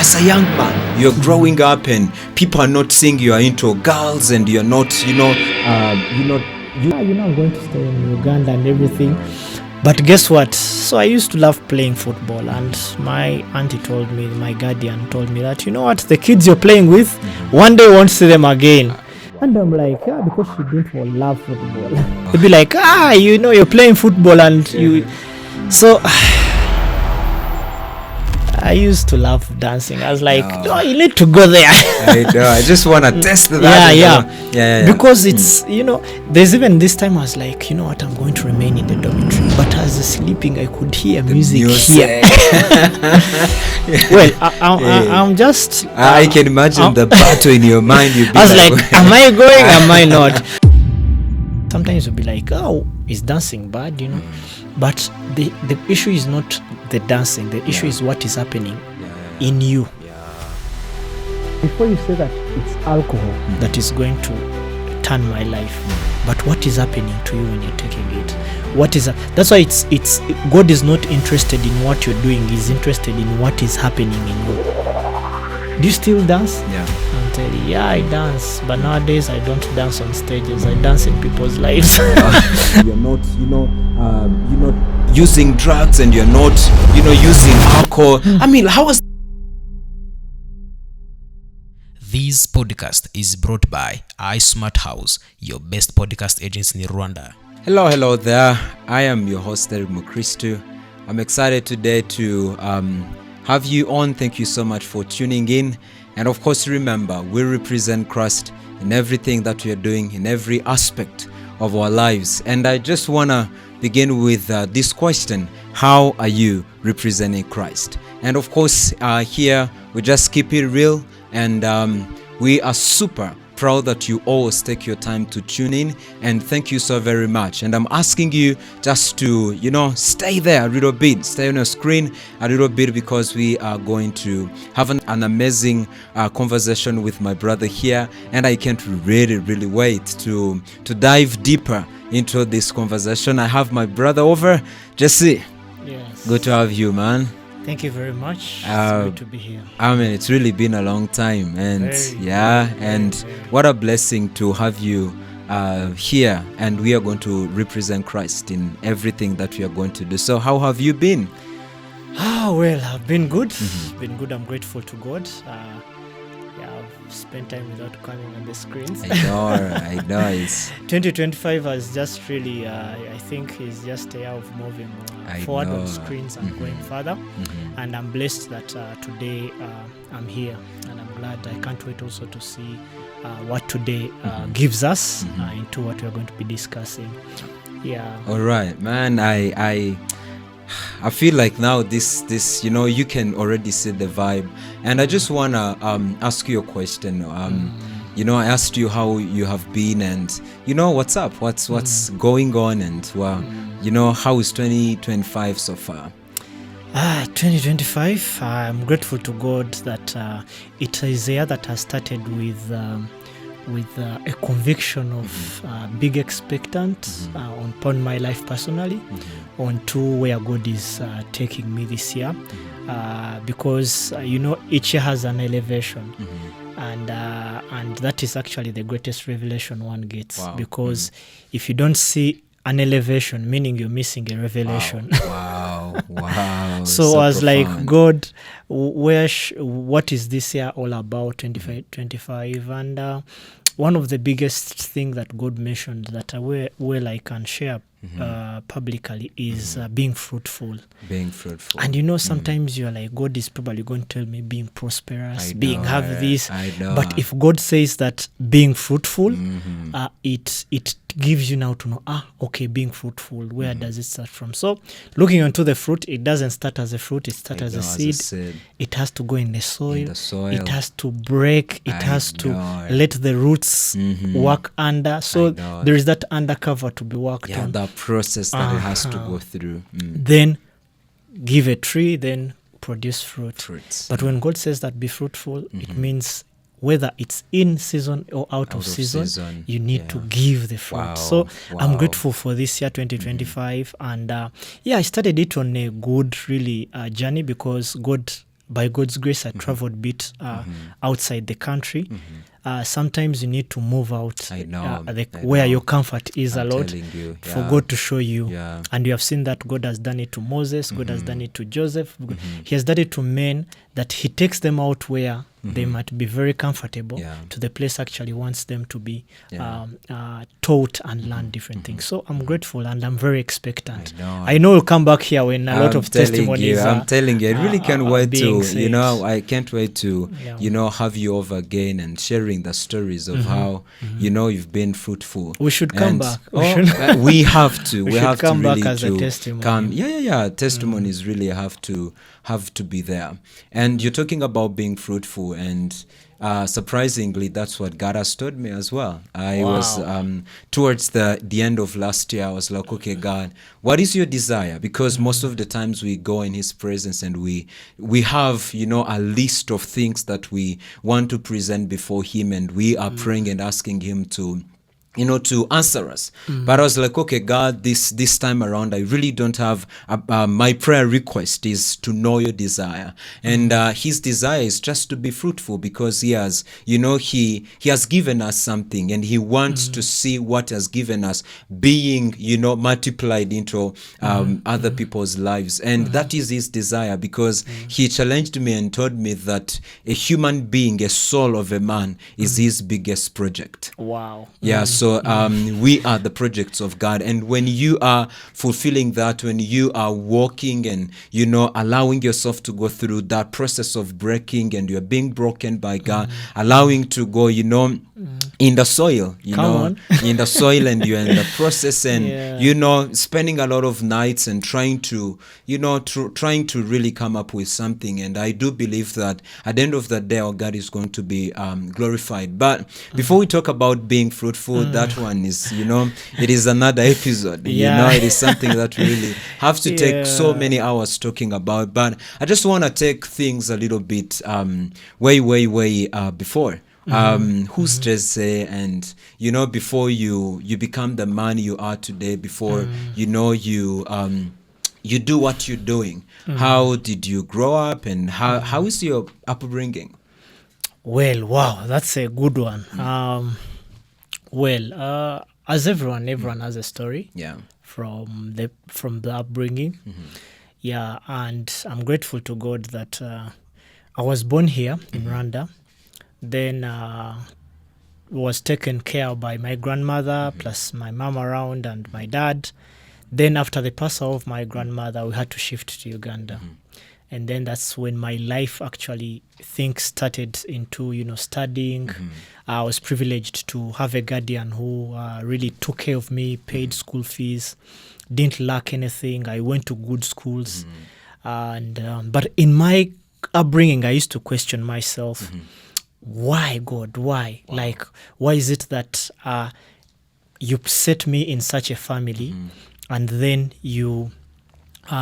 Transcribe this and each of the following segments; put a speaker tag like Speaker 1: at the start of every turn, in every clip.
Speaker 1: as a young man, you're growing up and people are not seeing you are into girls and you're not,
Speaker 2: you're not going to stay in Uganda and everything. But guess what? So I used to love playing football, and my auntie told me, my guardian told me that, you know what, the kids you're playing with, one day you won't see them again. And I'm like, yeah, because she didn't love football. They'd be like, you're playing football and you... So I used to love dancing. I was like, no, you need to go there.
Speaker 1: I know. I just want to test that.
Speaker 2: Yeah. Because it's, there's even this time I was like, you know what, I'm going to remain in the dormitory. But as I was sleeping, I could hear music here. Well, I'm just...
Speaker 1: I can imagine the battle in your mind. I
Speaker 2: was like, am I going? Am I not? Sometimes you'll be like, oh, is dancing bad, But the issue is not the dancing. The issue is what is happening in you. Before you say that it's alcohol that is going to turn my life, but what is happening to you when you're taking it? That's why it's God is not interested in what you're doing. He's interested in what is happening in you. Do you still dance?
Speaker 1: Yeah.
Speaker 2: I'm telling you, I dance, but nowadays I don't dance on stages. I dance in people's lives.
Speaker 1: You're not, you're not using drugs and you're not, using alcohol. I mean, how was...
Speaker 3: This podcast is brought by ISMART House, your best podcast agency in Rwanda.
Speaker 1: Hello there. I am your host, Mukristu. I'm excited today to have you on. Thank you so much for tuning in. And of course, remember, we represent Christ in everything that we are doing, in every aspect of our lives. And I just want to begin with this question: how are you representing Christ? And of course, here we just keep it real, and we are super proud that you always take your time to tune in, and thank you so very much. And I'm asking you just to stay there a little bit, stay on your screen a little bit, because we are going to have an amazing conversation with my brother here, and I can't really wait to dive deeper into this conversation. I have my brother over. Jessy,
Speaker 2: yes,
Speaker 1: good to have you, man.
Speaker 2: Thank you very much. It's good to be here.
Speaker 1: I mean, it's really been a long time, and very. What a blessing to have you here, and we are going to represent Christ in everything that we are going to do. So how have you been?
Speaker 2: Well, I've been good. Been good. I'm grateful to God. I've spent time without coming on the screens.
Speaker 1: I know. It's
Speaker 2: 2025 has just really, I think, is just a year of moving forward on screens and going further. And I'm blessed that today I'm here, and I'm glad. I can't wait also to see what today gives us into what we're going to be discussing. Yeah.
Speaker 1: All right, man. I feel like now this you can already see the vibe, and I just wanna ask you a question. I asked you how you have been, and what's up, what's going on, and how is 2025 so far?
Speaker 2: 2025. I'm grateful to God that it is a year that has started with a conviction of big expectant upon my life personally, onto where God is taking me this year, because each year has an elevation, and that is actually the greatest revelation one gets. Wow. Because if you don't see an elevation, meaning you're missing a revelation.
Speaker 1: Wow.
Speaker 2: So I was profound. Like, God, what is this year all about, 2025? And one of the biggest thing that God mentioned that I can share publicly is being fruitful.
Speaker 1: Being fruitful.
Speaker 2: And sometimes you're like, God is probably going to tell me being prosperous, have this.
Speaker 1: I know.
Speaker 2: But if God says that being fruitful, it gives you now to know, okay, being fruitful, where does it start from? So looking onto the fruit, it doesn't start as a fruit, it starts as a seed. It has to go in the soil. It has to break. It has to let the roots work under. So there is that undercover to be worked on.
Speaker 1: That process that it has to go through.
Speaker 2: Then give a tree, then produce fruits. But when God says that be fruitful, it means whether it's in season or out of season, you need to give the fruit. So I'm grateful for this year, 2025. And I started it on a good, really, journey, because God by God's grace, I traveled a bit outside the country. Sometimes you need to move out where your comfort is
Speaker 1: I'm
Speaker 2: a lot
Speaker 1: telling you,
Speaker 2: for
Speaker 1: yeah.
Speaker 2: God to show you.
Speaker 1: Yeah.
Speaker 2: And you have seen that God has done it to Moses, God has done it to Joseph. He has done it to men, that he takes them out where they might be very comfortable to the place actually wants them to be taught and learn different things. So I'm grateful and I'm very expectant. I know we'll come back here when a lot of testimonies
Speaker 1: I'm telling you, I really can't wait to,
Speaker 2: said.
Speaker 1: I can't wait to, have you over again and sharing the stories of how, you've been fruitful.
Speaker 2: We should come back.
Speaker 1: We have to.
Speaker 2: We
Speaker 1: We
Speaker 2: should
Speaker 1: have
Speaker 2: come
Speaker 1: to
Speaker 2: back
Speaker 1: really
Speaker 2: as a testimony.
Speaker 1: come. Testimonies really have to be there. And you're talking about being fruitful, and surprisingly, that's what God has told me as well. I was towards the end of last year, I was like, okay, God, what is your desire? Because most of the times we go in his presence and we have, a list of things that we want to present before him, and we are praying and asking him to answer us. But I was like, okay, God, this time around, I really don't have, my prayer request is to know your desire. And his desire is just to be fruitful, because he has, he has given us something, and he wants to see what has given us being, multiplied into other people's lives. And that is his desire, because he challenged me and told me that a human being, a soul of a man, is his biggest project.
Speaker 2: Wow.
Speaker 1: Yeah, so we are the projects of God. And when you are fulfilling that, when you are walking and, allowing yourself to go through that process of breaking, and you're being broken by God, allowing to go, in the soil, in the soil, and you're in the process, and, spending a lot of nights and trying to, trying to really come up with something. And I do believe that at the end of the day, our God is going to be glorified. But before we talk about being fruitful, that one is, it is another episode. It is something that we really have to take so many hours talking about. But I just want to take things a little bit way before. Who's Jessy, and before you become the man you are today, before you do what you're doing. How did you grow up, and how is your upbringing?
Speaker 2: Well, wow, that's a good one. As everyone has a story. Yeah. From the upbringing. Yeah, and I'm grateful to God that I was born here in Rwanda. Then was taken care of by my grandmother, plus my mom around and my dad. Then after the passing of my grandmother, we had to shift to Uganda. And then that's when my life actually, things started into, studying. I was privileged to have a guardian who really took care of me, paid school fees, didn't lack anything. I went to good schools. And but in my upbringing, I used to question myself, why, God, why? Wow. Like, why is it that you set me in such a family and then you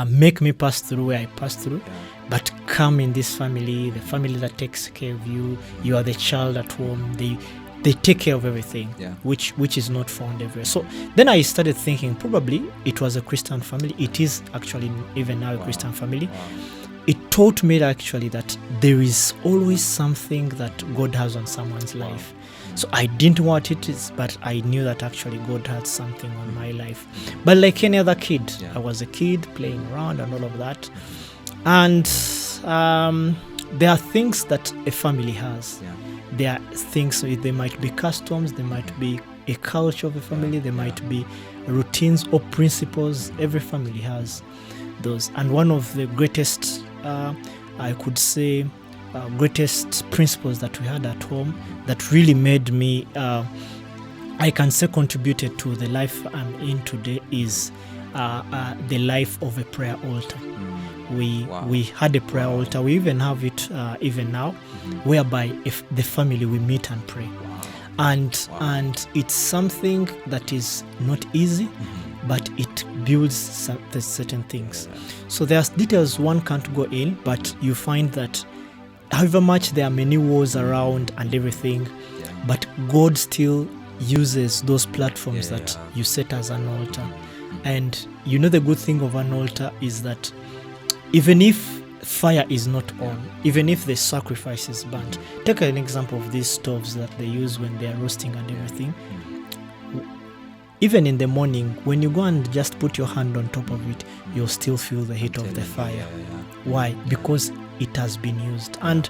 Speaker 2: make me pass through where I passed through, but come in this family, the family that takes care of you, you are the child at home, they take care of everything, which is not found everywhere. So then I started thinking probably it was a Christian family. It is actually even now a Christian family. It taught me actually that there is always something that God has on someone's life. So I didn't know what it is, but I knew that actually God had something on my life. But like any other kid, I was a kid playing around and all of that. And there are things that a family has. There are things, they might be customs, there might be a culture of a family, there might be routines or principles. Every family has those. And one of the greatest, I could say, greatest principles that we had at home that really made me, I can say contributed to the life I'm in today is the life of a prayer altar. We had a prayer altar. We even have it even now, whereby if the family we meet and pray. And it's something that is not easy, but it builds certain things. So there's details one can't go in, but you find that however much there are many wars around and everything, but God still uses those platforms that you set as an altar. And the good thing of an altar is that even if fire is not on, even if the sacrifice is burnt. Take an example of these stoves that they use when they are roasting and everything. Even in the morning, when you go and just put your hand on top of it, you'll still feel the heat of the fire. Why? Because it has been used. And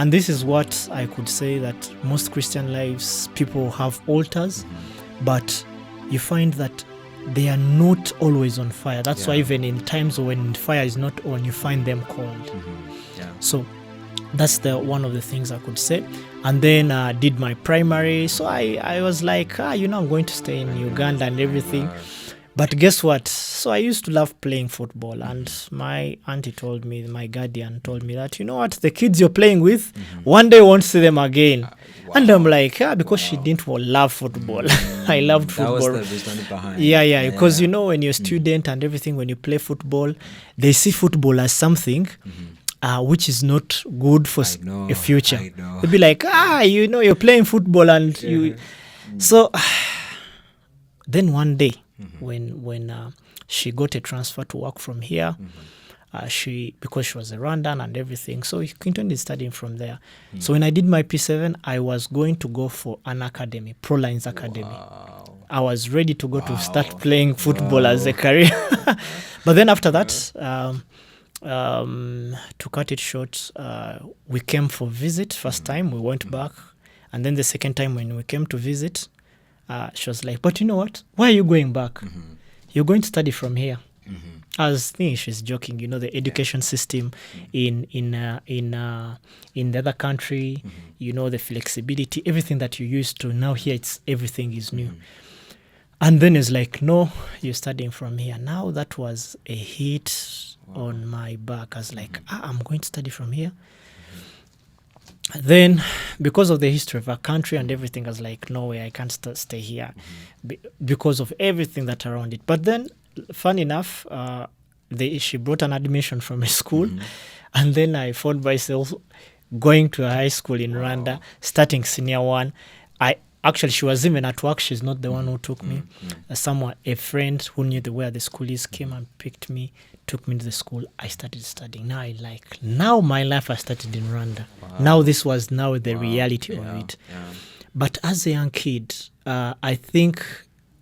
Speaker 2: this is what I could say, that most Christian lives, people have altars, but you find that they are not always on fire. That's why even in times when fire is not on, you find them cold. So that's one of the things I could say. And then did my primary. So I was like, I'm going to stay in Uganda and everything. But guess what? So I used to love playing football, and my auntie told me, my guardian told me that, you know what, the kids you're playing with, one day you won't see them again. And I'm like, because she didn't love football. I loved football.
Speaker 1: That was the reason behind.
Speaker 2: Because when you're a student and everything, when you play football, they see football as something which is not good for a future. They'll be like, you're playing football and you. So then one day, when she got a transfer to work from here, because she was a Rwandan and everything, so she continued studying from there. So when I did my P7, I was going to go for an academy, ProLines Academy. I was ready to go to start playing football as a career. But then after that, to cut it short, we came for visit. First time we went back, and then the second time when we came to visit, she was like, but you know what, why are you going back? You're going to study from here. I was thinking she's joking. The education system in the other country, the flexibility, everything that you used to, now here everything is new. And then it's like, no, you're studying from here. Now that was a hit on my back. I was like, I'm going to study from here. Then, because of the history of our country and everything, I was like, no way, I can't stay here because of everything that around it. But then, fun enough, she brought an admission from a school, and then I found myself going to a high school in Rwanda, starting senior one. Actually, she was even at work. She's not the one who took me. A friend who knew where the school is came and picked me, took me to the school. I started studying. Now my life I started in Rwanda. Now this was the reality of it. But as a young kid, I think,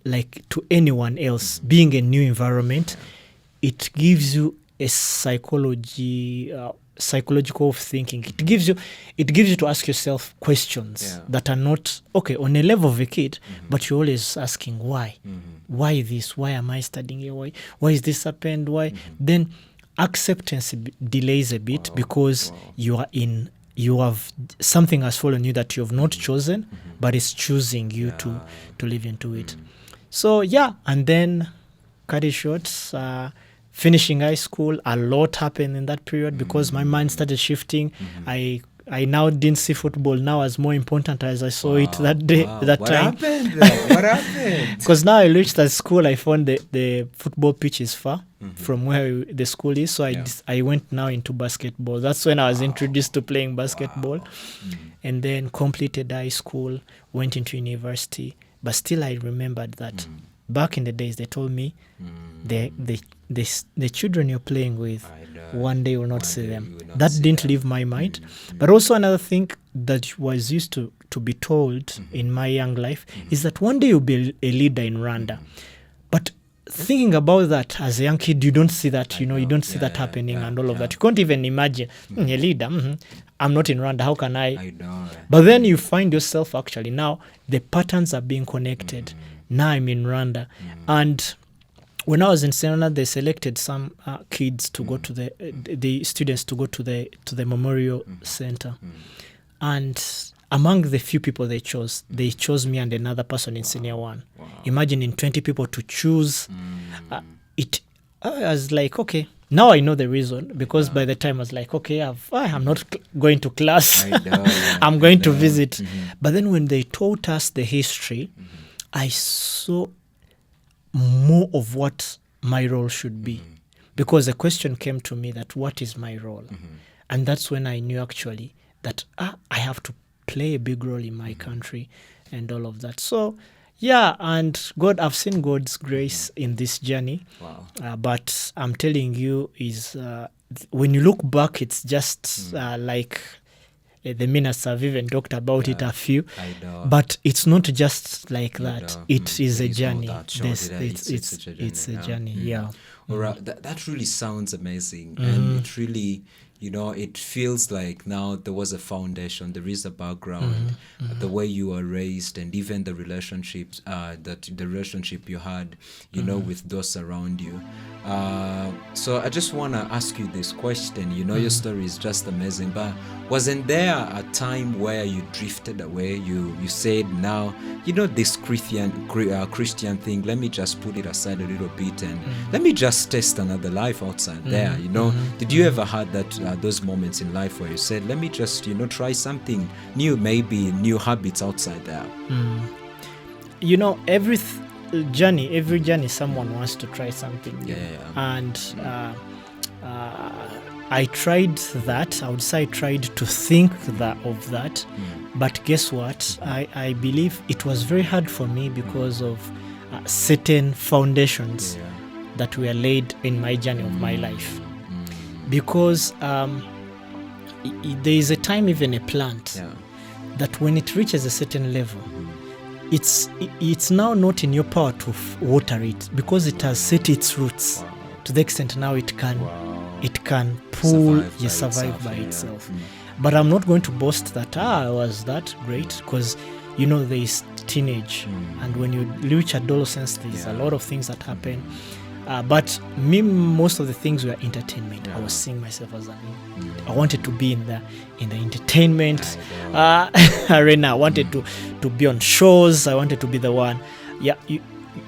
Speaker 2: like to anyone else, being a new environment, it gives you a psychological thinking. It gives you to ask yourself questions that are not okay on a level of a kid, but you're always asking why. Why this? Why am I studying here? Why is this happened? Why? Then acceptance delays a bit because you have something has fallen you that you have not chosen, but it's choosing you to live into it. So and then cut it short, finishing high school, a lot happened in that period because my mind started shifting. I now didn't see football now as more important as I saw it that day, that time.
Speaker 1: What happened?
Speaker 2: Because now I reached that school, I found the football pitch is far from where the school is. So I went now into basketball. That's when I was introduced to playing basketball. And then completed high school, went into university. But still I remembered that back in the days they told me the children you're playing with, one day you will not see them. That didn't leave my mind. But also another thing that was used to be told in my young life is that one day you'll be a leader in Rwanda. But thinking about that as a young kid, you don't see that, you don't see that happening and all of that. You can't even imagine a leader. I'm not in Rwanda. How can I? But then you find yourself actually now the patterns are being connected. Now I'm in Rwanda. And when I was in Rwanda, they selected some kids to go to the students to go to the memorial center. And among the few people they chose me and another person in senior one. Imagine in 20 people to choose. I was like, okay, now I know the reason, because by the time I was like, okay, I'm not going to class. I'm going to visit. But then when they taught us the history, I saw more of what my role should be. Because the question came to me that what is my role? And that's when I knew actually that I have to play a big role in my country and all of that. So and I've seen God's grace in this journey. But I'm telling you, is when you look back, it's just like the ministers have even talked about it a few, but it's not just like that. It is a journey. It's a journey. Yeah.
Speaker 1: All right. That really sounds amazing, and it really, it feels like now there was a foundation, there is a background, the way you were raised, and even the relationships, the relationship you had, with those around you. So I just want to ask you this question. Your story is just amazing, but wasn't there a time where you drifted away? You said, now, this Christian thing, let me just put it aside a little bit, and let me just test another life outside there. Did you ever had that those moments in life where you said, let me just try something new, maybe new habits outside there?
Speaker 2: Every journey someone wants to try something new. And I tried that. I would say I tried to think of that, but guess what? I believe it was very hard for me because of certain foundations that were laid in my journey of my life. Because there is a time, even a plant, that when it reaches a certain level, it's now not in your power to water it, because it has set its roots to the extent now it can survive by itself. But I'm not going to boast that I was that great, because there is teenage, and when you reach adolescence, there's a lot of things that happen. But me, most of the things were entertainment. I was seeing myself as I wanted to be in the entertainment arena. I wanted to be on shows. I wanted to be the one,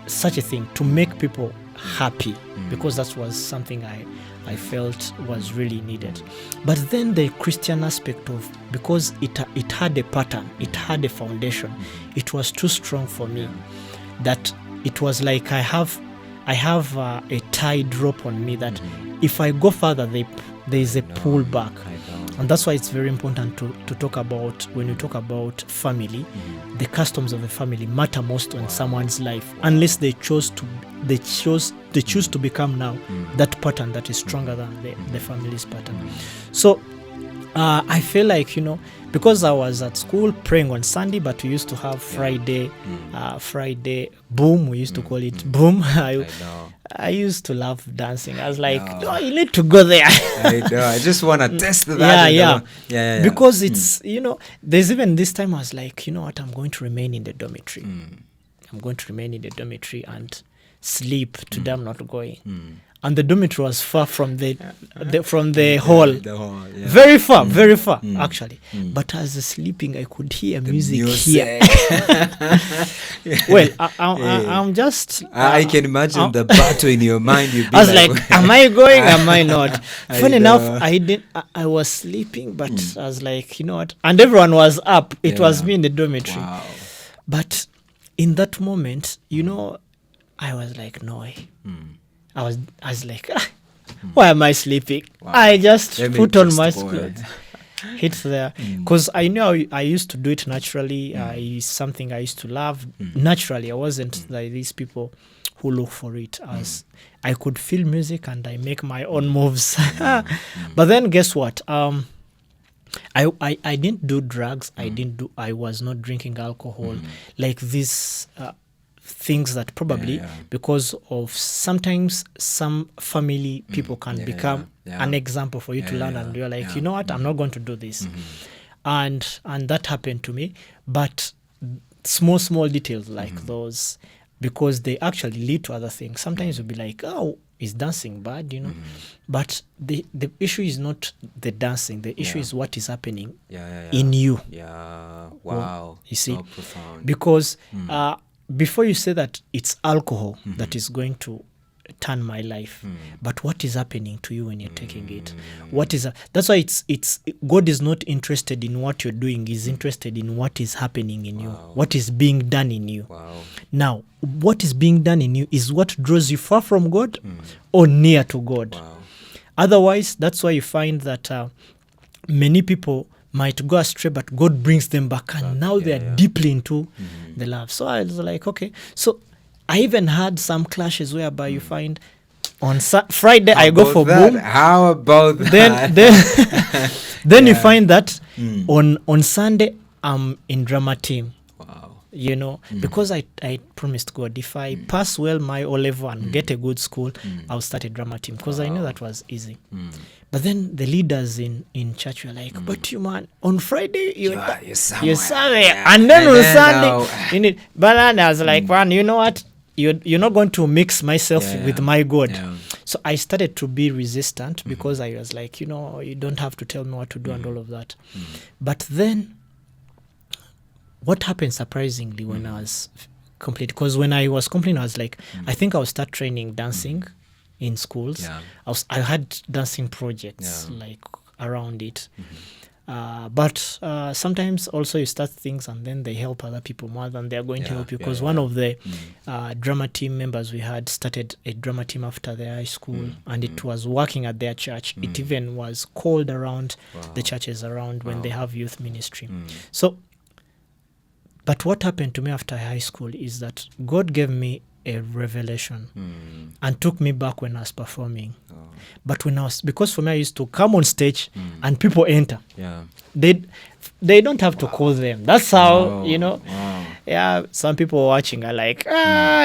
Speaker 2: such a thing, to make people happy, because that was something I felt was really needed. But then the Christian aspect of, because it had a pattern, it had a foundation, it was too strong for me, that it was like I have a tied rope on me, that if I go further, there is a pull back. And that's why it's very important to talk about, when you talk about family, the customs of the family matter most in someone's life, unless they choose to become now that pattern that is stronger than the family's pattern. So I feel like, because I was at school praying on Sunday, but we used to have Friday boom. We used to call it boom. I used to love dancing. I was like, no, you need to go there.
Speaker 1: I know. I just want to test that.
Speaker 2: Yeah. Because it's, there's even this time I was like, you know what, I'm going to remain in the dormitory. I'm going to remain in the dormitory and sleep. Today I'm not going. And the dormitory was far from the hall. Very far, actually. But as I was sleeping, I could hear music here. Well, I'm just...
Speaker 1: I can imagine the battle in your mind.
Speaker 2: I was like, am I going? Am I not? Funny enough, I was sleeping, but I was like, you know what? And everyone was up. It was me in the dormitory. Wow. But in that moment, I was like, no way. I was like, why am I sleeping? Wow. I just put on my clothes, hit there, because I know I used to do it naturally. It's something I used to love naturally. I wasn't like these people who look for it. As I could feel music and I make my own moves. But then guess what? I didn't do drugs. I was not drinking alcohol, like this. Things that probably because of sometimes some family people can become an example for you to learn, and you're like, you know what, I'm not going to do this. And that happened to me. But small details like those, because they actually lead to other things. Sometimes you'll be like, oh, is dancing bad, but the issue is not the dancing. The issue is what is happening in you.
Speaker 1: Wow.
Speaker 2: You see,
Speaker 1: so profound.
Speaker 2: Because before you say that it's alcohol that is going to turn my life, but what is happening to you when you're taking it? That's why it's God is not interested in what you're doing. He's interested in what is happening in you, what is being done in you. Now, what is being done in you is what draws you far from God or near to God. Otherwise, that's why you find that many people might go astray, but God brings them back, and now they are deeply into the love. So I was like, okay. So I even had some clashes whereby you find On Friday, I go for
Speaker 1: that?
Speaker 2: boom.
Speaker 1: How about that?
Speaker 2: Then you find that on Sunday, I'm in drama team.
Speaker 1: Wow.
Speaker 2: You know, because I promised God, if I pass well my O-level and get a good school, I'll start a drama team, because I knew that was easy. But then the leaders in church were like, but you man, on Friday you're somewhere.
Speaker 1: Yeah.
Speaker 2: And then on Sunday, you need. But then I was like, man, you know what? You're not going to mix myself with my God.
Speaker 1: Yeah.
Speaker 2: So I started to be resistant, because I was like, you know, you don't have to tell me what to do and all of that. But then what happened surprisingly when I was complete, because when I was complete, I was like, I think I'll start training dancing in schools.
Speaker 1: Yeah.
Speaker 2: I had dancing projects like around it. But sometimes also you start things and then they help other people more than they're going to help you, because one of the drama team members we had started a drama team after their high school, and it was working at their church. It even was called around the churches around when they have youth ministry. So, but what happened to me after high school is that God gave me a revelation and took me back when I was performing. But when I was, because for me I used to come on stage and people enter. They don't have to call them. That's how, you know. Yeah, some people watching are like,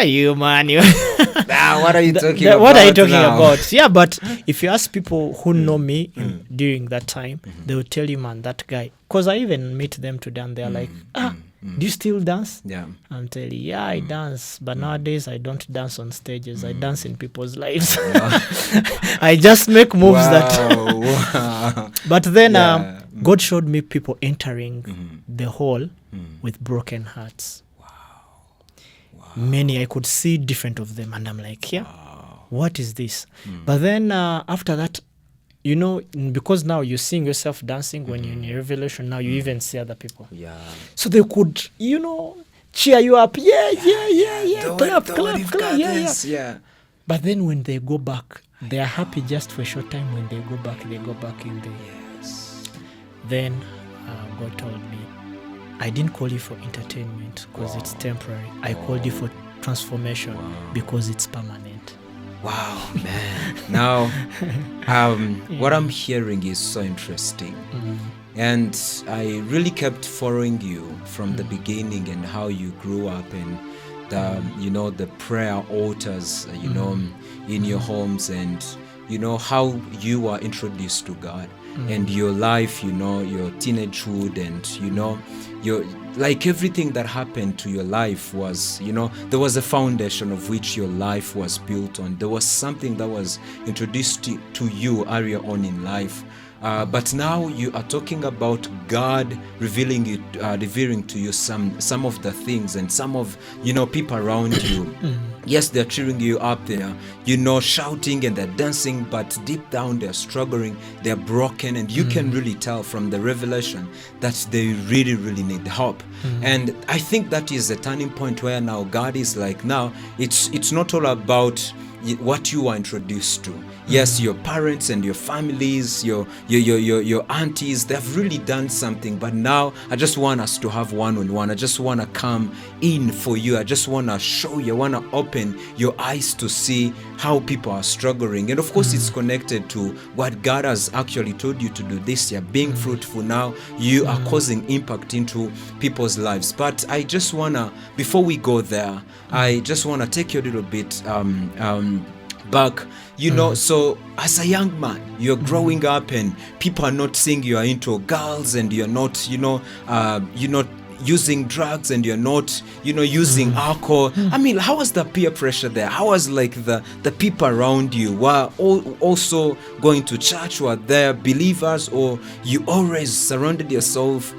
Speaker 2: you man, you.
Speaker 1: What are you talking about?
Speaker 2: What are you talking about? Yeah, but if you ask people who know me during that time, they will tell you, man, that guy. Because I even meet them today and they're like, do you still dance?
Speaker 1: Yeah.
Speaker 2: I'm telling you, I dance. But nowadays, I don't dance on stages. I dance in people's lives. I just make moves that... But then God showed me people entering the hall with broken hearts. Many, I could see different of them. And I'm like, what is this? But then after that, you know, because now you're seeing yourself dancing when you're in a revelation, now you even see other people. So they could, you know, cheer you up. Clap. But then when they go back, they are happy just for a short time. When they go back in there. Then God told me, I didn't call you for entertainment because it's temporary. I called you for transformation because it's permanent.
Speaker 1: Wow, man. Now, what I'm hearing is so interesting. And I really kept following you from the beginning and how you grew up and the prayer altars, in your homes, and, how you were introduced to God and your life, your teenagehood, and, your like everything that happened to your life was, there was a foundation of which your life was built on. There was something that was introduced to you earlier on in life. But now you are talking about God revealing to you some of the things, and some of people around you. Yes, they're cheering you up, they're shouting and they're dancing, but deep down they're struggling, they're broken, and you can really tell from the revelation that they really, really need help. And I think that is a turning point where now God is like, now it's not all about what you are introduced to. Yes, your parents and your families, your aunties, they've really done something. But now I just want us to have one-on-one. I just want to come in for you. I just want to show you. I want to open your eyes to see how people are struggling. And of course, it's connected to what God has actually told you to do this year. Being fruitful now, you are causing impact into people's lives. But I just want to, before we go there, I just want to take you a little bit back, so as a young man, you're growing up and people are not seeing you are into girls, and you're not, you're not using drugs, and you're not, using alcohol. I mean, how was the peer pressure there? How was like the people around you were also going to church? Were there believers, or you always surrounded yourself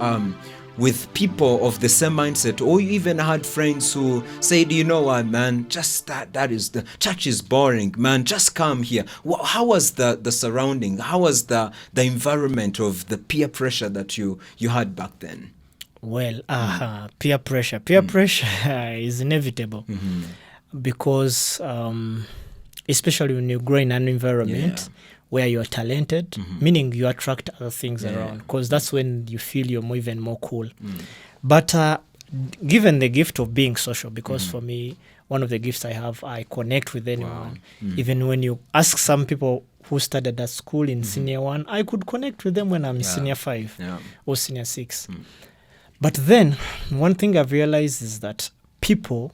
Speaker 1: with people of the same mindset, or you even had friends who said, you know what, man, just that is, the church is boring, man, just come here. How was the surrounding? How was the environment of the peer pressure that you had back then?
Speaker 2: Well, peer pressure is inevitable, because especially when you grow in an environment where you are talented, meaning you attract other things around, because that's when you feel you're even more cool. But given the gift of being social, because for me, one of the gifts I have, I connect with anyone. Even when you ask some people who studied at school in senior 1, I could connect with them when I'm in senior 5 or senior 6. But then one thing I've realized is that people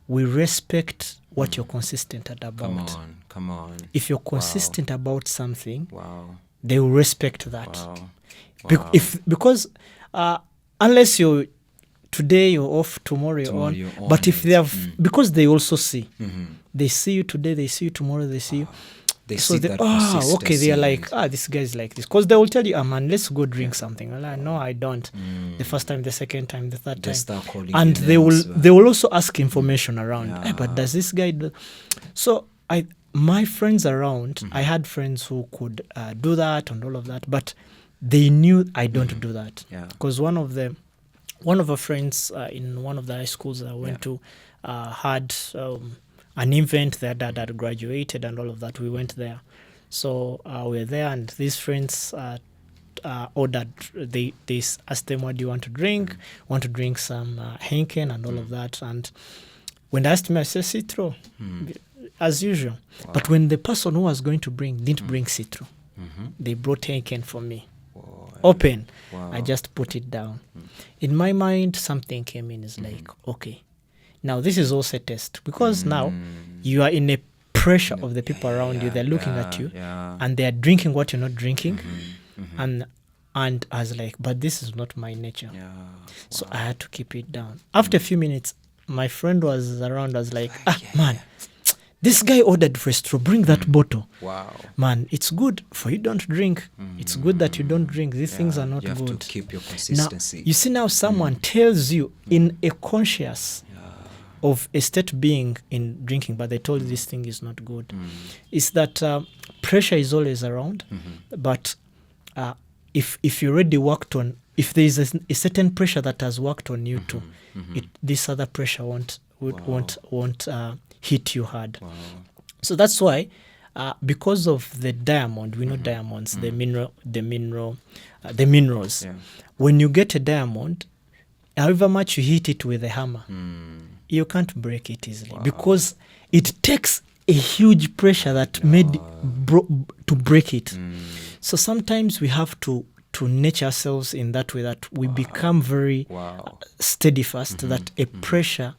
Speaker 2: will respect what you're consistent about.
Speaker 1: Come on.
Speaker 2: If you're consistent about something,
Speaker 1: Wow.
Speaker 2: they will respect that.
Speaker 1: Wow.
Speaker 2: Because unless you're today you're off, tomorrow you're on. But if they have, because they also see, they see you today, they see you tomorrow, they see you.
Speaker 1: They
Speaker 2: So
Speaker 1: see
Speaker 2: they,
Speaker 1: that
Speaker 2: okay, they are
Speaker 1: consistency.
Speaker 2: like, this guy's like this. Because they will tell you, man, let's go drink something. I'm like, no, I don't. The first time, the second time, the third
Speaker 1: They
Speaker 2: time.
Speaker 1: start calling
Speaker 2: And
Speaker 1: you
Speaker 2: they
Speaker 1: names,
Speaker 2: will also ask information around.
Speaker 1: Yeah.
Speaker 2: Hey, but does this guy do? So my friends around, I had friends who could do that and all of that, but they knew I don't do that.
Speaker 1: Yeah.
Speaker 2: Because one of our friends in one of the high schools that I went to had an event. Their dad had graduated and all of that. We went there. So we were there, and these friends ordered, they asked them, what do you want to drink? Want to drink some Henken and all of that. And when they asked me, I said citro, as usual. But when the person who was going to bring didn't bring citro, they brought Henken for me. Open. I just put it down. In my mind, something came in. It's like, okay, now this is also a test, because now you are in a pressure of the people around you. They're looking at you and they're drinking what you're not drinking. And I was like, but this is not my nature. So I had to keep it down. After a few minutes, my friend was around. I was like, man, this guy ordered Frestro, bring that bottle.
Speaker 1: Wow.
Speaker 2: Man, it's good for you don't drink. It's good that you don't drink. These things are not
Speaker 1: you have
Speaker 2: good.
Speaker 1: to keep your
Speaker 2: Now,
Speaker 1: consistency.
Speaker 2: you see, now someone tells you in a conscious of a state being in drinking, but they told you this thing is not good. Is that pressure is always around, but if you already worked on, if there is a certain pressure that has worked on you too, this other pressure won't hit you hard. So that's why, because of the diamond, we know diamonds, the minerals. When you get a diamond, however much you hit it with a hammer, you can't break it easily, because it takes a huge pressure that made to break it. So sometimes we have to nature ourselves in that way, that we become very steady fast, that a pressure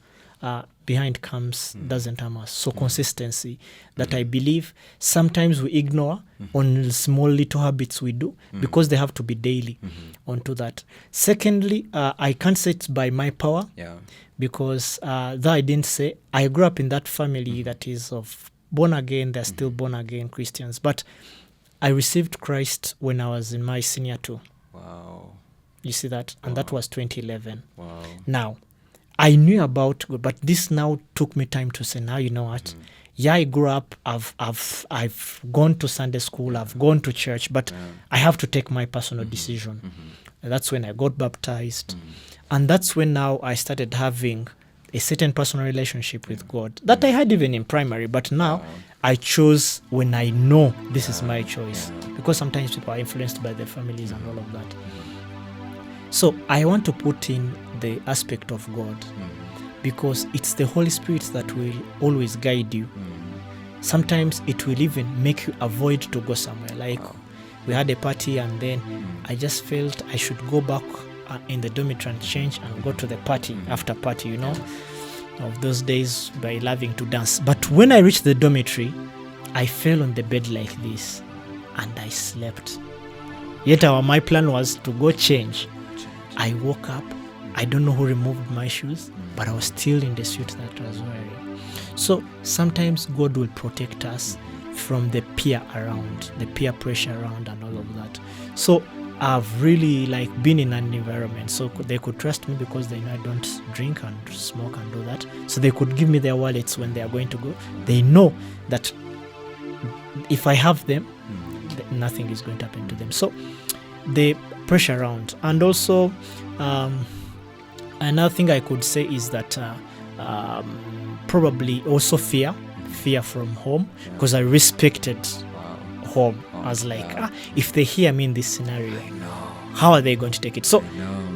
Speaker 2: behind comes doesn't harm us. So consistency, that I believe sometimes we ignore on small little habits we do, because they have to be daily onto that. Secondly, I can't say it's by my power, because though I didn't say, I grew up in that family that is of born again. They're still born again Christians, but I received Christ when I was in my senior 2.
Speaker 1: Wow.
Speaker 2: You see that? And that was 2011.
Speaker 1: Wow.
Speaker 2: Now, I knew about God, but this now took me time to say, now you know what? Yeah, I grew up, I've gone to Sunday school, I've gone to church, but I have to take my personal decision. And that's when I got baptized. And that's when now I started having a certain personal relationship with God that I had even in primary, but now I chose when I know this is my choice, because sometimes people are influenced by their families and all of that. So I want to put in the aspect of God, because it's the Holy Spirit that will always guide you. Sometimes it will even make you avoid to go somewhere. Like we had a party, and then I just felt I should go back in the dormitory and change and go to the party after party, you know, of those days by loving to dance. But when I reached the dormitory, I fell on the bed like this and I slept. Yet my plan was to go change. I woke up. I don't know who removed my shoes, but I was still in the suit that I was wearing. So sometimes God will protect us from the peer around, the peer pressure around and all of that. So I've really been in an environment, so they could trust me because they know I don't drink and smoke and do that. So they could give me their wallets when they are going to go. They know that if I have them, nothing is going to happen to them. So the pressure around. And also another thing I could say is that probably also fear from home, because I respected home. I was like, if they hear me in this scenario, how are they going to take it? So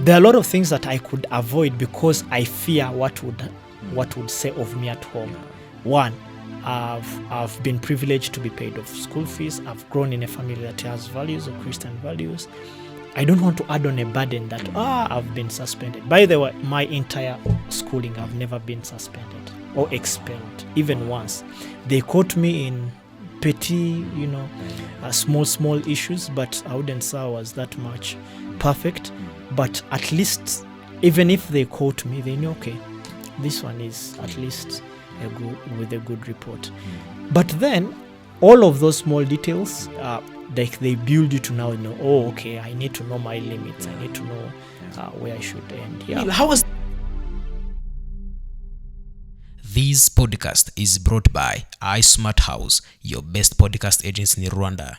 Speaker 2: there are a lot of things that I could avoid because I fear what would what would say of me at home. One, I've been privileged to be paid off school fees. I've grown in a family that has values, or Christian values. I don't want to add on a burden that I've been suspended. By the way, my entire schooling, I've never been suspended or expelled, even once. They caught me in petty, small issues, but I wouldn't say I was that much perfect. But at least, even if they caught me, they knew, okay, this one is at least with a good report. But then, all of those small details, they build you to now know, okay, I need to know my limits. I need to know where I should end. Yeah.
Speaker 3: How was this podcast is brought by ISMART House, your best podcast agency in Rwanda.